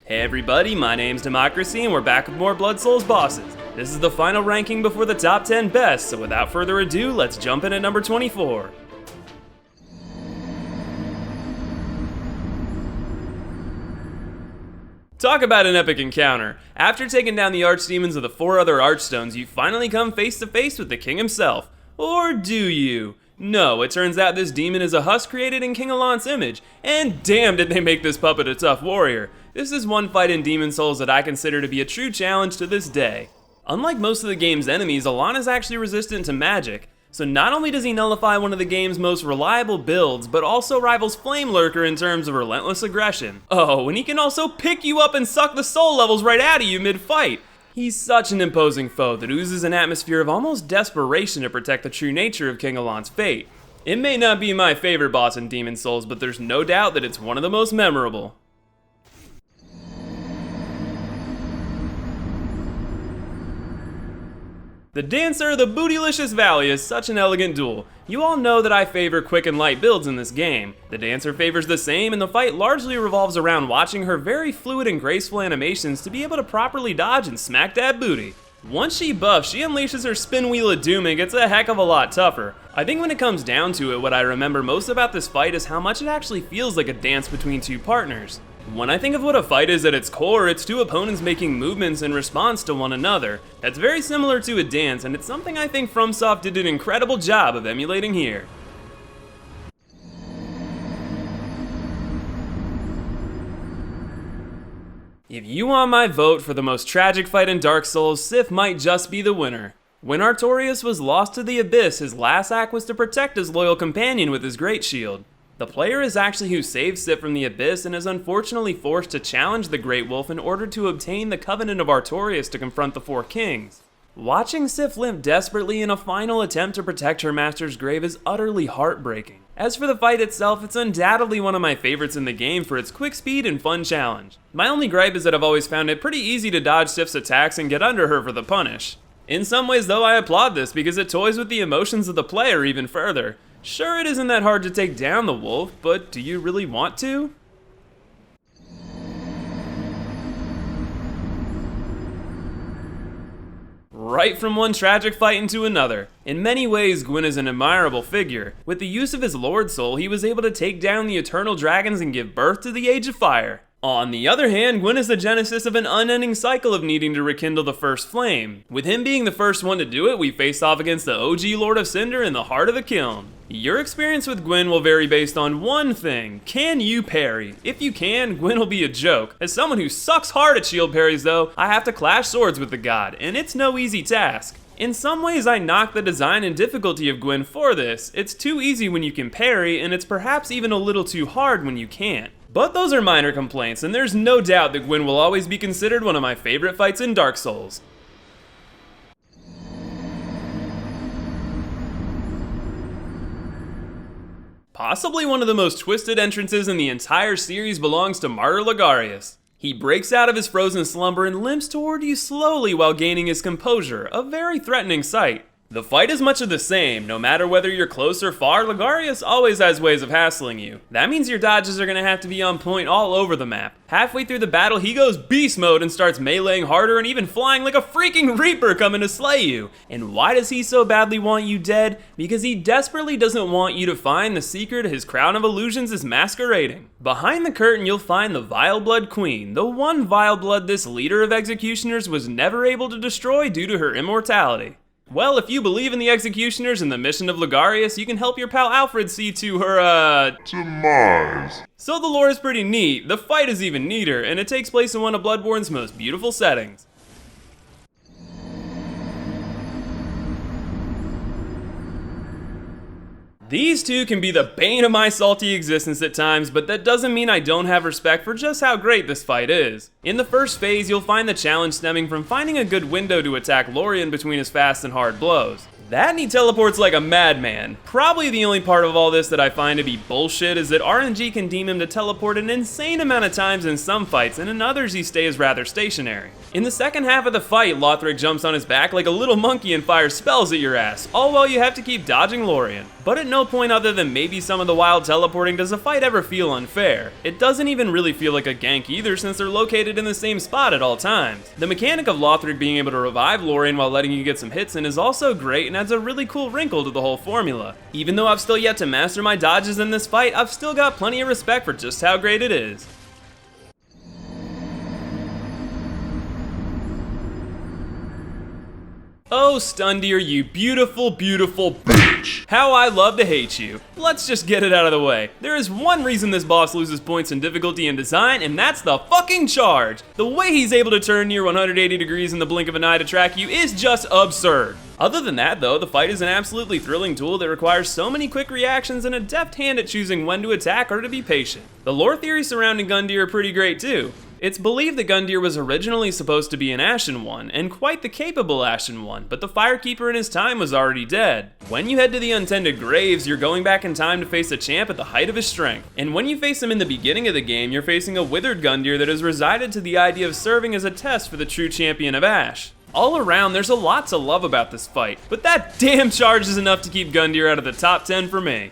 Hey everybody, my name's Democracy and we're back with more Blood Souls bosses. This is the final ranking before the top 10 best, so without further ado, let's jump in at number 24. Talk about an epic encounter. After taking down the archdemons of the 4 other archstones, you finally come face to face with the king himself. Or do you? No, it turns out this demon is a husk created in King Allant's image, and damn did they make this puppet a tough warrior. This is one fight in Demon Souls that I consider to be a true challenge to this day. Unlike most of the game's enemies, Allant is actually resistant to magic, so not only does he nullify one of the game's most reliable builds, but also rivals Flame Lurker in terms of relentless aggression. Oh, and he can also pick you up and suck the soul levels right out of you mid-fight. He's such an imposing foe that oozes an atmosphere of almost desperation to protect the true nature of King Allant's fate. It may not be my favorite boss in Demon Souls, but there's no doubt that it's one of the most memorable. The Dancer of the Bootylicious Valley is such an elegant duel. You all know that I favor quick and light builds in this game. The Dancer favors the same, and the fight largely revolves around watching her very fluid and graceful animations to be able to properly dodge and smack that booty. Once she buffs, she unleashes her spin wheel of doom and gets a heck of a lot tougher. I think when it comes down to it, what I remember most about this fight is how much it actually feels like a dance between two partners. When I think of what a fight is at its core, it's two opponents making movements in response to one another. That's very similar to a dance, and it's something I think FromSoft did an incredible job of emulating here. If you want my vote for the most tragic fight in Dark Souls, Sif might just be the winner. When Artorias was lost to the Abyss, his last act was to protect his loyal companion with his great shield. The player is actually who saves Sif from the Abyss and is unfortunately forced to challenge the Great Wolf in order to obtain the Covenant of Artorias to confront the 4 kings. Watching Sif limp desperately in a final attempt to protect her master's grave is utterly heartbreaking. As for the fight itself, it's undoubtedly one of my favorites in the game for its quick speed and fun challenge. My only gripe is that I've always found it pretty easy to dodge Sif's attacks and get under her for the punish. In some ways though, I applaud this because it toys with the emotions of the player even further. Sure, it isn't that hard to take down the wolf, but do you really want to? Right from one tragic fight into another. In many ways, GWYN is an admirable figure. With the use of his Lord Soul, he was able to take down the Eternal Dragons and give birth to the Age of Fire. On the other hand, GWYN is the genesis of an unending cycle of needing to rekindle the first flame. With him being the first one to do it, we face off against the OG Lord of Cinder in the heart of the kiln. Your experience with GWYN will vary based on one thing: can you parry? If you can, GWYN will be a joke. As someone who sucks hard at shield parries though, I have to clash swords with the god, and it's no easy task. In some ways, I knock the design and difficulty of GWYN for this. It's too easy when you can parry, and it's perhaps even a little too hard when you can't. But those are minor complaints, and there's no doubt that GWYN will always be considered one of my favorite fights in Dark Souls. Possibly one of the most twisted entrances in the entire series belongs to Martyr LOGARIUS. He breaks out of his frozen slumber and limps toward you slowly while gaining his composure, a very threatening sight. The fight is much of the same. No matter whether you're close or far, LOGARIUS always has ways of hassling you. That means your dodges are going to have to be on point all over the map. Halfway through the battle, he goes beast mode and starts meleeing harder and even flying like a freaking Reaper coming to slay you. And why does he so badly want you dead? Because he desperately doesn't want you to find the secret his crown of illusions is masquerading. Behind the curtain, you'll find the Vile Blood Queen, the one vile blood this leader of executioners was never able to destroy due to her immortality. Well, if you believe in the executioners and the mission of LOGARIUS, you can help your pal Alfred see to her, demise. So the lore is pretty neat, the fight is even neater, and it takes place in one of Bloodborne's most beautiful settings. These two can be the bane of my salty existence at times, but that doesn't mean I don't have respect for just how great this fight is. In the first phase, you'll find the challenge stemming from finding a good window to attack LORIAN between his fast and hard blows. That and he teleports like a madman. Probably the only part of all this that I find to be bullshit is that RNG can deem him to teleport an insane amount of times in some fights, and in others he stays rather stationary. In the second half of the fight, LOTHRIC jumps on his back like a little monkey and fires spells at your ass, all while you have to keep dodging LORIAN. But at no point other than maybe some of the wild teleporting does a fight ever feel unfair. It doesn't even really feel like a gank either, since they're located in the same spot at all times. The mechanic of LOTHRIC being able to revive LORIAN while letting you get some hits in is also great and adds a really cool wrinkle to the whole formula. Even though I've still yet to master my dodges in this fight, I've still got plenty of respect for just how great it is. Oh, Stundir, you beautiful, beautiful bitch. How I love to hate you. Let's just get it out of the way. There is one reason this boss loses points in difficulty and design, and that's the fucking charge. The way he's able to turn near 180 degrees in the blink of an eye to track you is just absurd. Other than that though, the fight is an absolutely thrilling tool that requires so many quick reactions and a deft hand at choosing when to attack or to be patient. The lore theories surrounding GUNDYR are pretty great too. It's believed that GUNDYR was originally supposed to be an Ashen one, and quite the capable Ashen one, but the Firekeeper in his time was already dead. When you head to the Untended Graves, you're going back in time to face a champ at the height of his strength. And when you face him in the beginning of the game, you're facing a withered GUNDYR that has resided to the idea of serving as a test for the true champion of Ash. All around, there's a lot to love about this fight, but that damn charge is enough to keep GUNDYR out of the top 10 for me.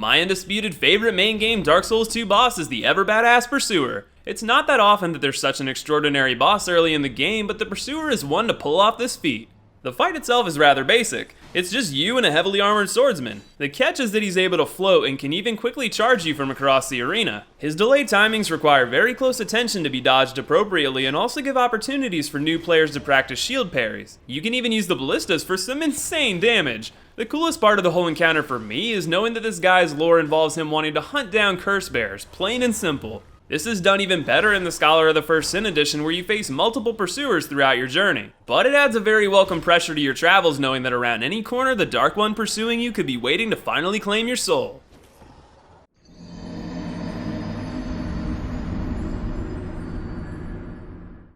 My undisputed favorite main game Dark Souls 2 boss is the ever badass Pursuer. It's not that often that there's such an extraordinary boss early in the game, but the Pursuer is one to pull off this feat. The fight itself is rather basic. It's just you and a heavily armored swordsman. The catch is that he's able to float and can even quickly charge you from across the arena. His delayed timings require very close attention to be dodged appropriately and also give opportunities for new players to practice shield parries. You can even use the ballistas for some insane damage. The coolest part of the whole encounter for me is knowing that this guy's lore involves him wanting to hunt down curse bears, plain and simple. This is done even better in the Scholar of the First Sin edition, where you face multiple pursuers throughout your journey. But it adds a very welcome pressure to your travels knowing that around any corner the Dark One pursuing you could be waiting to finally claim your soul.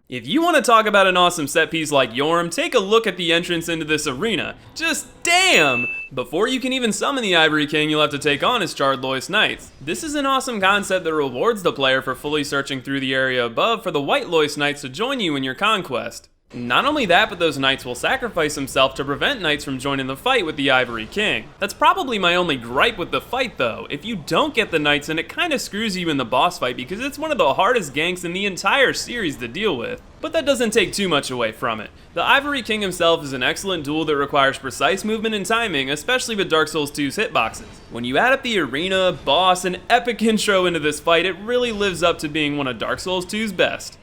If you want to talk about an awesome set piece like Yorm, take a look at the entrance into this arena. Just damn! Before you can even summon the Ivory King, you'll have to take on his Charred Loyce Knights. This is an awesome concept that rewards the player for fully searching through the area above for the White Loyce Knights to join you in your conquest. Not only that, but those knights will sacrifice himself to prevent knights from joining the fight with the Ivory King. That's probably my only gripe with the fight though. If you don't get the knights, then it kinda screws you in the boss fight because it's one of the hardest ganks in the entire series to deal with. But that doesn't take too much away from it. The Ivory King himself is an excellent duel that requires precise movement and timing, especially with Dark Souls 2's hitboxes. When you add up the arena, boss, and epic intro into this fight, it really lives up to being one of Dark Souls 2's best.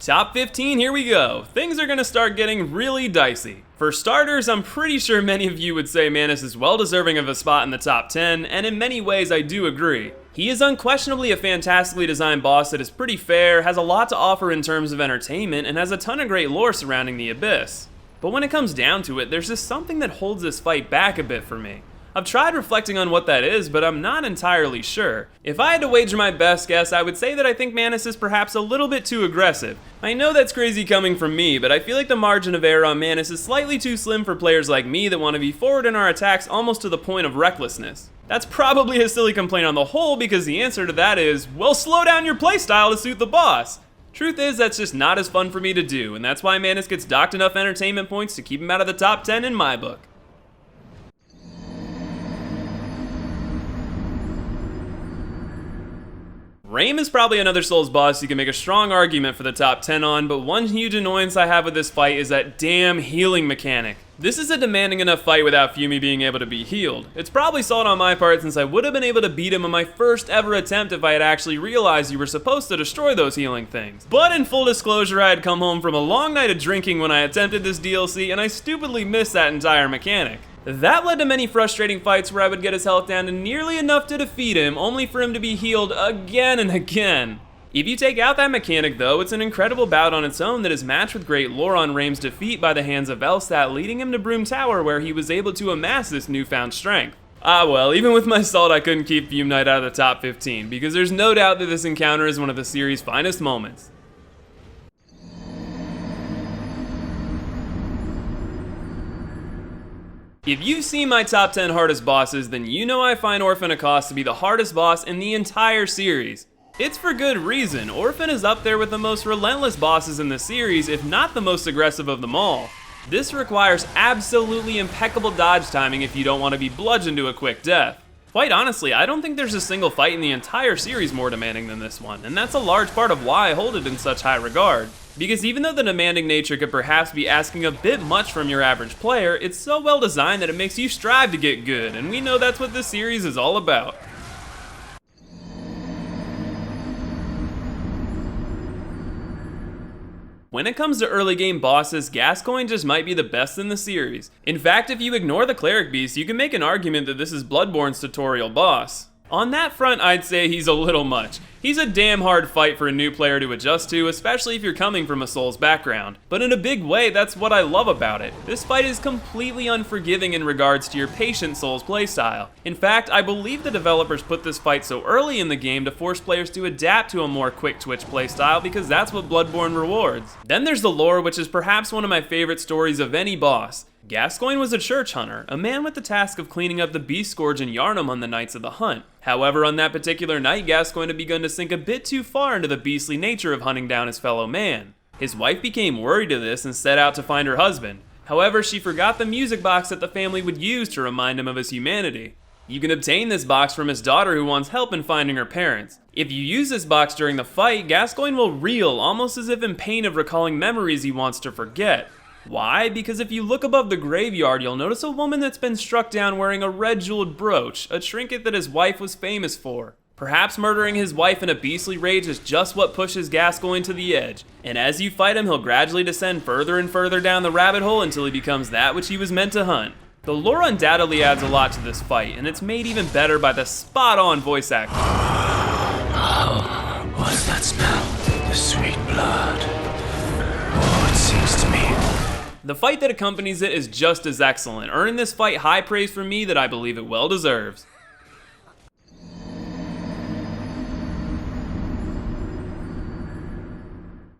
Top 15, here we go. Things are gonna start getting really dicey. For starters, I'm pretty sure many of you would say Manus is well deserving of a spot in the top 10, and in many ways I do agree. He is unquestionably a fantastically designed boss that is pretty fair, has a lot to offer in terms of entertainment, and has a ton of great lore surrounding the Abyss. But when it comes down to it, there's just something that holds this fight back a bit for me. I've tried reflecting on what that is, but I'm not entirely sure. If I had to wager my best guess, I would say that I think Manus is perhaps a little bit too aggressive. I know that's crazy coming from me, but I feel like the margin of error on Manus is slightly too slim for players like me that want to be forward in our attacks almost to the point of recklessness. That's probably a silly complaint on the whole, because the answer to that is, well, slow down your playstyle to suit the boss. Truth is, that's just not as fun for me to do, and that's why Manus gets docked enough entertainment points to keep him out of the top 10 in my book. Rame is probably another Souls boss you can make a strong argument for the top 10 on, but one huge annoyance I have with this fight is that damn healing mechanic. This is a demanding enough fight without FUME being able to be healed. It's probably solid on my part since I would have been able to beat him on my first ever attempt if I had actually realized you were supposed to destroy those healing things. But in full disclosure, I had come home from a long night of drinking when I attempted this DLC, and I stupidly missed that entire mechanic. That led to many frustrating fights where I would get his health down to nearly enough to defeat him, only for him to be healed again and again. If you take out that mechanic though, it's an incredible bout on its own that is matched with great lore on Rame's defeat by the hands of Elstat, leading him to Broom Tower where he was able to amass this newfound strength. Ah well, even with my salt I couldn't keep Fume Knight out of the top 15, because there's no doubt that this encounter is one of the series' finest moments. If you've seen my top 10 hardest bosses, then you know I find Orphan Accost to be the hardest boss in the entire series. It's for good reason. Orphan is up there with the most relentless bosses in the series, if not the most aggressive of them all. This requires absolutely impeccable dodge timing if you don't want to be bludgeoned to a quick death. Quite honestly, I don't think there's a single fight in the entire series more demanding than this one, and that's a large part of why I hold it in such high regard. Because even though the demanding nature could perhaps be asking a bit much from your average player, it's so well designed that it makes you strive to get good, and we know that's what this series is all about. When it comes to early game bosses, Gascoigne just might be the best in the series. In fact, if you ignore the Cleric Beast, you can make an argument that this is Bloodborne's tutorial boss. On that front, I'd say he's a little much. He's a damn hard fight for a new player to adjust to, especially if you're coming from a Souls background. But in a big way, that's what I love about it. This fight is completely unforgiving in regards to your patient Souls playstyle. In fact, I believe the developers put this fight so early in the game to force players to adapt to a more quick twitch playstyle, because that's what Bloodborne rewards. Then there's the lore, which is perhaps one of my favorite stories of any boss. Gascoigne was a church hunter, a man with the task of cleaning up the beast scourge in Yharnam on the nights of the hunt. However, on that particular night, Gascoigne had begun to sink a bit too far into the beastly nature of hunting down his fellow man. His wife became worried of this and set out to find her husband. However, she forgot the music box that the family would use to remind him of his humanity. You can obtain this box from his daughter who wants help in finding her parents. If you use this box during the fight, Gascoigne will reel, almost as if in pain of recalling memories he wants to forget. Why? Because if you look above the graveyard, you'll notice a woman that's been struck down wearing a red jeweled brooch, a trinket that his wife was famous for. Perhaps murdering his wife in a beastly rage is just what pushes Gascoigne to the edge, and as you fight him, he'll gradually descend further and further down the rabbit hole until he becomes that which he was meant to hunt. The lore undoubtedly adds a lot to this fight, and it's made even better by the spot-on voice acting. Oh, what's that smell? The sweet blood. Oh, it seems to me. The fight that accompanies it is just as excellent, earning this fight high praise from me that I believe it well deserves.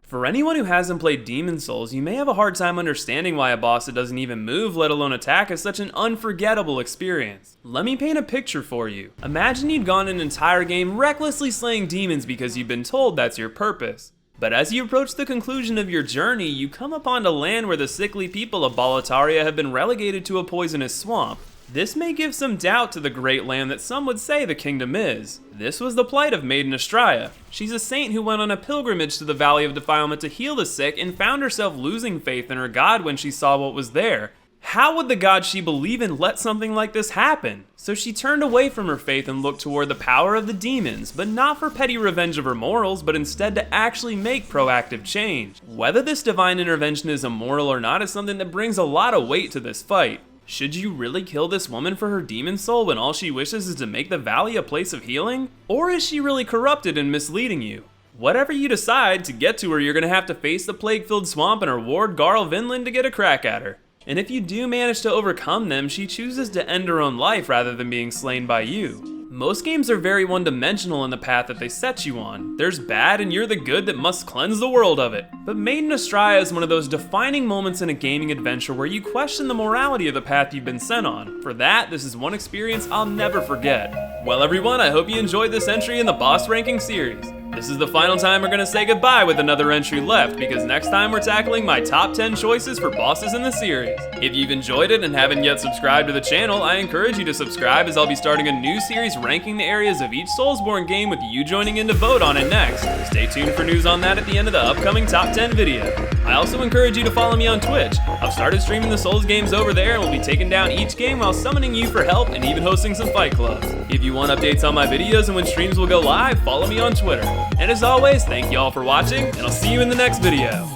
For anyone who hasn't played Demon Souls, you may have a hard time understanding why a boss that doesn't even move, let alone attack, is such an unforgettable experience. Let me paint a picture for you. Imagine you'd gone an entire game recklessly slaying demons because you've been told that's your purpose. But as you approach the conclusion of your journey, you come upon a land where the sickly people of Boletaria have been relegated to a poisonous swamp. This may give some doubt to the great land that some would say the kingdom is. This was the plight of Maiden ASTRAEA. She's a saint who went on a pilgrimage to the Valley of Defilement to heal the sick and found herself losing faith in her god when she saw what was there. How would the god she believed in let something like this happen? So she turned away from her faith and looked toward the power of the demons, but not for petty revenge of her morals, but instead to actually make proactive change. Whether this divine intervention is immoral or not is something that brings a lot of weight to this fight. Should you really kill this woman for her demon soul when all she wishes is to make the valley a place of healing? Or is she really corrupted and misleading you? Whatever you decide, to get to her you're gonna have to face the plague-filled swamp and her ward GARL VINLAND to get a crack at her. And if you do manage to overcome them, she chooses to end her own life rather than being slain by you. Most games are very one-dimensional in the path that they set you on. There's bad and you're the good that must cleanse the world of it. But Maiden ASTRAEA is one of those defining moments in a gaming adventure where you question the morality of the path you've been sent on. For that, this is one experience I'll never forget. Well everyone, I hope you enjoyed this entry in the boss ranking series. This is the final time we're gonna say goodbye with another entry left, because next time we're tackling my top 10 choices for bosses in the series. If you've enjoyed it and haven't yet subscribed to the channel, I encourage you to subscribe, as I'll be starting a new series ranking the areas of each Soulsborne game with you joining in to vote on it next. Stay tuned for news on that at the end of the upcoming top 10 video. I also encourage you to follow me on Twitch. I've started streaming the Souls games over there and will be taking down each game while summoning you for help and even hosting some fight clubs. If you want updates on my videos and when streams will go live, follow me on Twitter. And as always, thank you all for watching, and I'll see you in the next video.